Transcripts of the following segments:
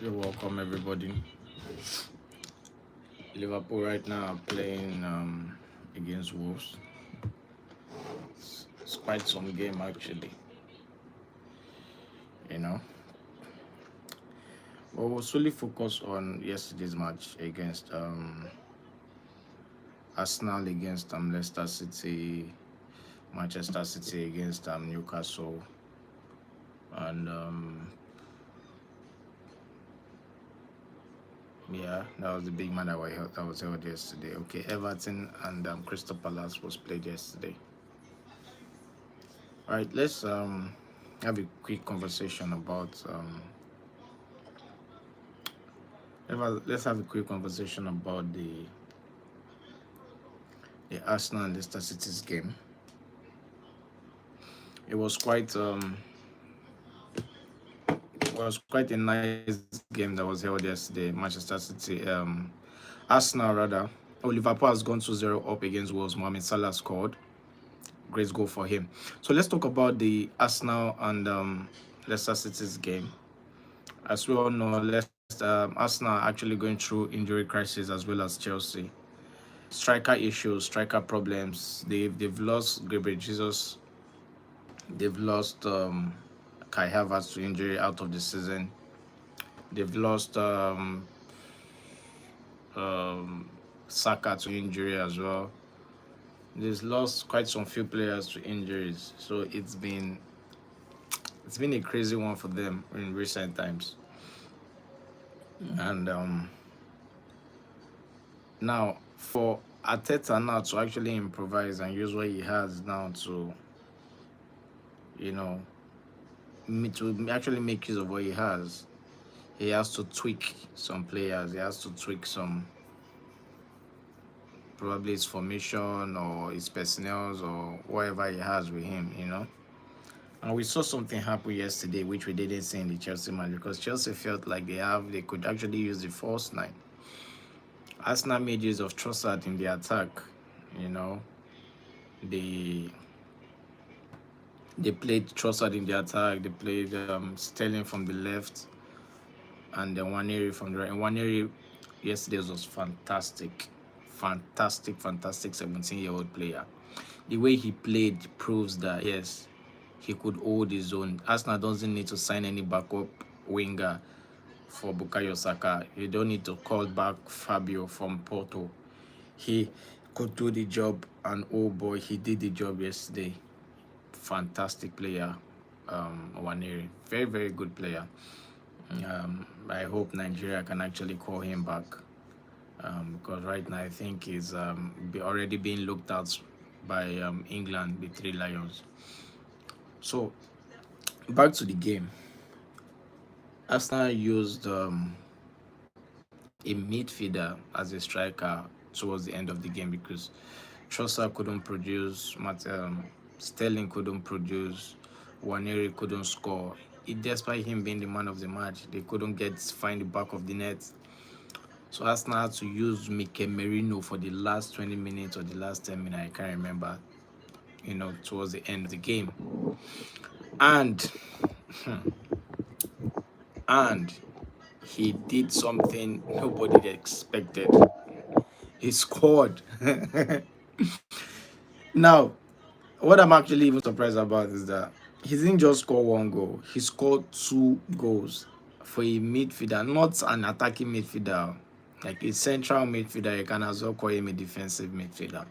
You're welcome, everybody. Liverpool right now are playing against Wolves. It's quite some game, actually. You know, but we'll solely focus on yesterday's match against Arsenal against Leicester City, Manchester City against Newcastle, and yeah, that was the big man that was held yesterday. Okay, Everton and Crystal Palace was played yesterday. All right, let's have a quick conversation about let's have a quick conversation about the Arsenal and Leicester City's game. It was quite a nice game that was held yesterday. Manchester City, Arsenal rather. Oh, Liverpool has gone 2-0 up against Wolves. Mohamed Salah scored. Great goal for him. So let's talk about the Arsenal and Leicester City's game. As we all know, Arsenal are actually going through injury crisis as well as Chelsea. Striker issues, striker problems. They've lost Gabriel Jesus. They've lost Kai Havertz to injury out of the season. They've lost Saka to injury as well. They've lost quite some few players to injuries. So it's been a crazy one for them in recent times. And now for Arteta now to actually improvise and use what he has now to actually make use of what he has to tweak some players. He has to tweak some, probably his formation or his personnel or whatever he has with him, And we saw something happen yesterday, which we didn't see in the Chelsea match, because Chelsea felt like they could actually use the false nine. Arsenal made use of Trossard in the attack, They played Trossard in the attack. They played Sterling from the left, and then Nwaneri from the right. And Nwaneri yesterday was fantastic, 17-year-old player. The way he played proves that yes, he could hold his own. Arsenal doesn't need to sign any backup winger for Bukayo Saka. You don't need to call back Fabio from Porto. He could do the job, and oh boy, he did the job yesterday. Fantastic player, Nwaneri. Very, very good player. I hope Nigeria can actually call him back, because right now I think he's already being looked at by England, the Three Lions. So back to the game. Arsenal used a midfielder as a striker towards the end of the game because Trossard couldn't produce, Sterling couldn't produce, Nwaneri couldn't score. Despite him being the man of the match, they couldn't find the back of the net. So Arsenal had to use Mikel Merino for the last 20 minutes or the last 10 minutes, I can't remember, towards the end of the game. And he did something nobody expected. He scored. Now, what I'm actually even surprised about is that he didn't just score one goal. He scored 2 goals for a midfielder, not an attacking midfielder. Like a central midfielder, you can as well call him a defensive midfielder.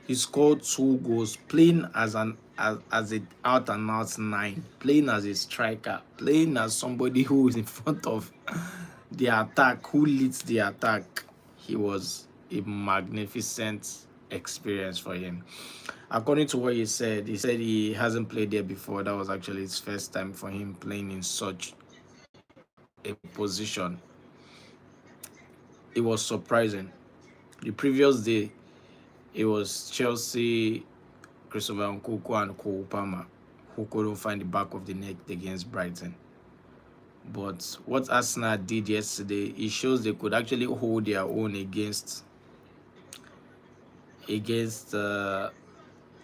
He scored 2 goals, playing as an out-and-out 9, playing as a striker, playing as somebody who is in front of the attack, who leads the attack. He was a magnificent experience for him. According to what he said he hasn't played there before. That was actually his first time for him playing in such a position. It was surprising. The previous day, it was Chelsea, Christopher Nkunku and Cole Palmer who couldn't find the back of the net against Brighton. But what Arsenal did yesterday, it shows they could actually hold their own against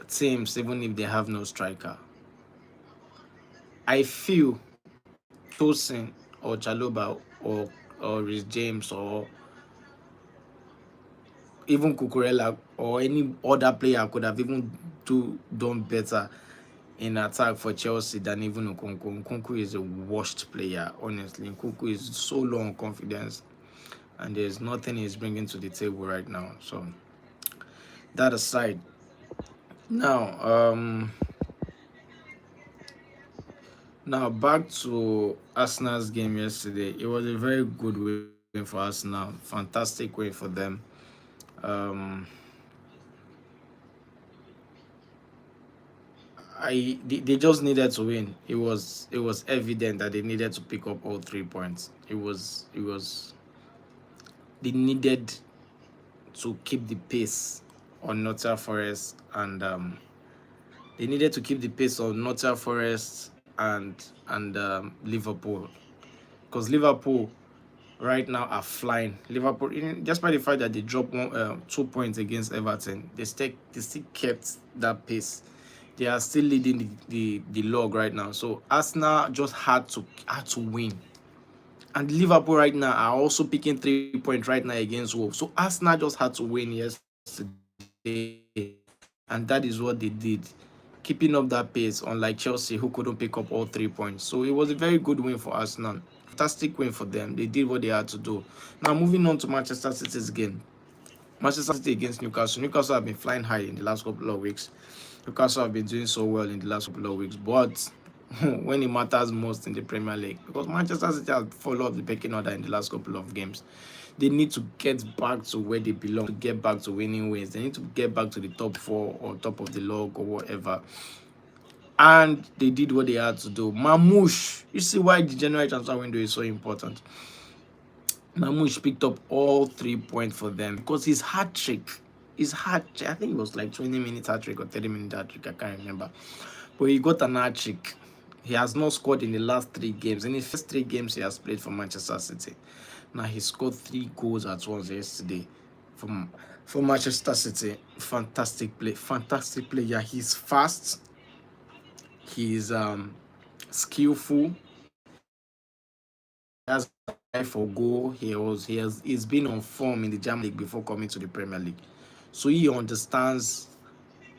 teams, even if they have no striker. I feel Tosin or Chaloba or Rhys James, or even Cucurella, or any other player could have even done better in attack for Chelsea than even Nkunku. Nkunku is a washed player, honestly. Nkunku is so low on confidence, and there's nothing he's bringing to the table right now. So that aside, now now back to Arsenal's game yesterday. It was a very good win for Arsenal. Fantastic win for them. Um, they just needed to win. It was evident that they needed to pick up all 3 points. They needed to keep the pace on Nottingham Forest, and they needed to keep the pace on Nottingham Forest and Liverpool, because Liverpool right now are flying. Liverpool, despite the fact that they dropped 2 points against Everton, they still kept that pace. They are still leading the log right now. So Arsenal just had to win. And Liverpool right now are also picking 3 points right now against Wolves. So Arsenal just had to win yesterday, and that is what they did, keeping up that pace, unlike Chelsea, who couldn't pick up all 3 points. So it was a very good win for Arsenal. Fantastic win for them. They did what they had to do. Now moving on to Manchester City's game. Manchester City against Newcastle. Newcastle have been flying high in the last couple of weeks. Newcastle have been doing so well in the last couple of weeks, but when it matters most in the Premier League, because Manchester City have fallen off the pecking order in the last couple of games, they need to get back to where they belong, to get back to winning ways. They need to get back to the top 4 or top of the log or whatever. And they did what they had to do. Mamouche, you see why the January transfer window is so important. Mamouche picked up all 3 points for them because his hat-trick, I think it was like 20-minute hat-trick or 30-minute hat-trick, I can't remember. But he got an hat-trick. He has not scored in the last 3 games. In his first 3 games he has played for Manchester City. Now he scored 3 goals at once yesterday for Manchester City. Fantastic play. Fantastic player. He's fast. He's skillful. He has an eye for goal. He's been on form in the German League before coming to the Premier League. So he understands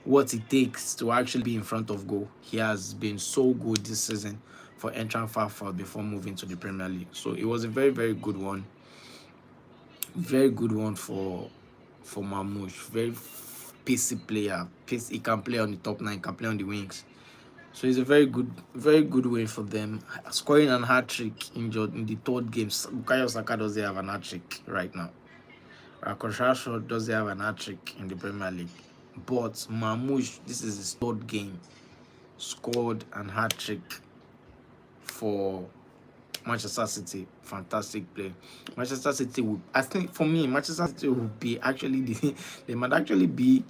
what it takes to actually be in front of goal. He has been so good this season for entering far before moving to the Premier League. So it was a very, very good one. Very good one for Mamouche. Very pacey player. He can play on the top 9, can play on the wings. So it's a very good win for them. Scoring an hat-trick in the 3rd game. Bukayo Saka doesn't have an hat-trick right now. Rashford doesn't have an hat-trick in the Premier League. But Mamouche, this is his 3rd game, scored an hat-trick for Manchester City. Fantastic play. Manchester City I think for me, Manchester City will be they might actually be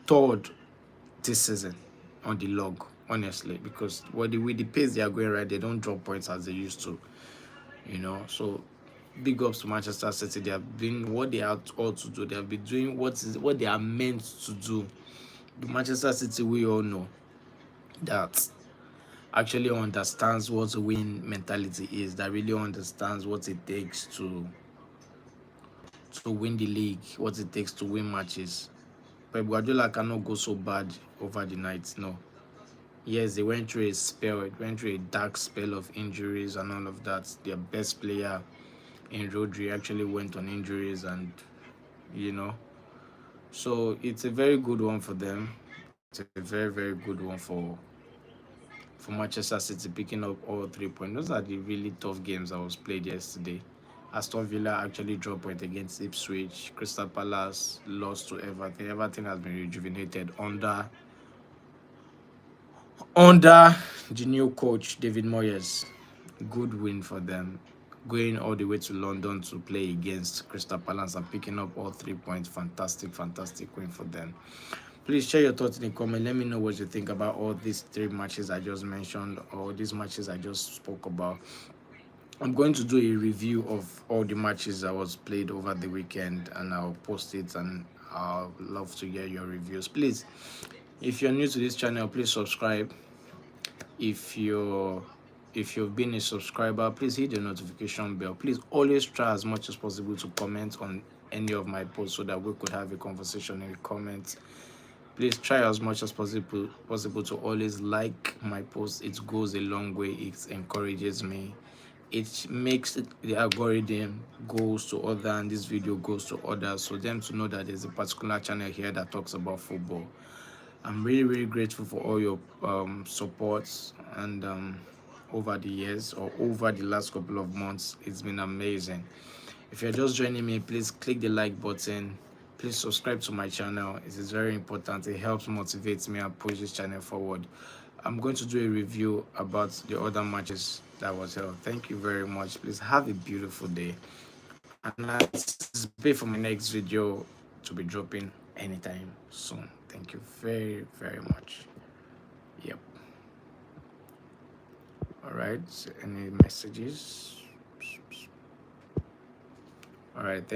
3rd this season on the log, honestly, because with the pace they are going right, they don't drop points as they used to, So big ups to Manchester City. They have been what they are all to do. They have been doing what they are meant to do. The Manchester City we all know that actually understands what a winning mentality is, that really understands what it takes to win the league, what it takes to win matches. Pep Guardiola cannot go so bad over the night. No. Yes, they went through a dark spell of injuries and all of that. Their best player in Rodri actually went on injuries, and so it's a very good one for them. It's a very, very good one for Manchester City, picking up all 3 points. Those are the really tough games that was played yesterday. Aston Villa actually dropped point against Ipswich. Crystal Palace lost to Everton. Everton has been rejuvenated under the new coach, David Moyes. Good win for them. Going all the way to London to play against Crystal Palace and picking up all 3 points. Fantastic win for them. Please share your thoughts in the comment. Let me know what you think about all these 3 matches I just mentioned, or these matches I just spoke about. I'm going to do a review of all the matches that was played over the weekend, and I'll post it, and I'll love to hear your reviews. Please, if you're new to this channel, please subscribe. If you're if you've been a subscriber, please hit the notification bell. Please always try as much as possible to comment on any of my posts so that we could have a conversation in the comments. Please try as much as possible to always like my posts. It goes a long way. It encourages me. It makes the algorithm goes to other, and this video goes to others, so them to know that there's a particular channel here that talks about football. I'm really grateful for all your supports, and over the years or over the last couple of months, it's been amazing. If you're just joining me, please click the like button. Please subscribe to my channel. It is very important. It helps motivate me and push this channel forward. I'm going to do a review about the other matches that was held. Thank you very much. Please have a beautiful day. And I anticipate for my next video to be dropping anytime soon. Thank you very much. Yep. All right. Any messages? All right. Thank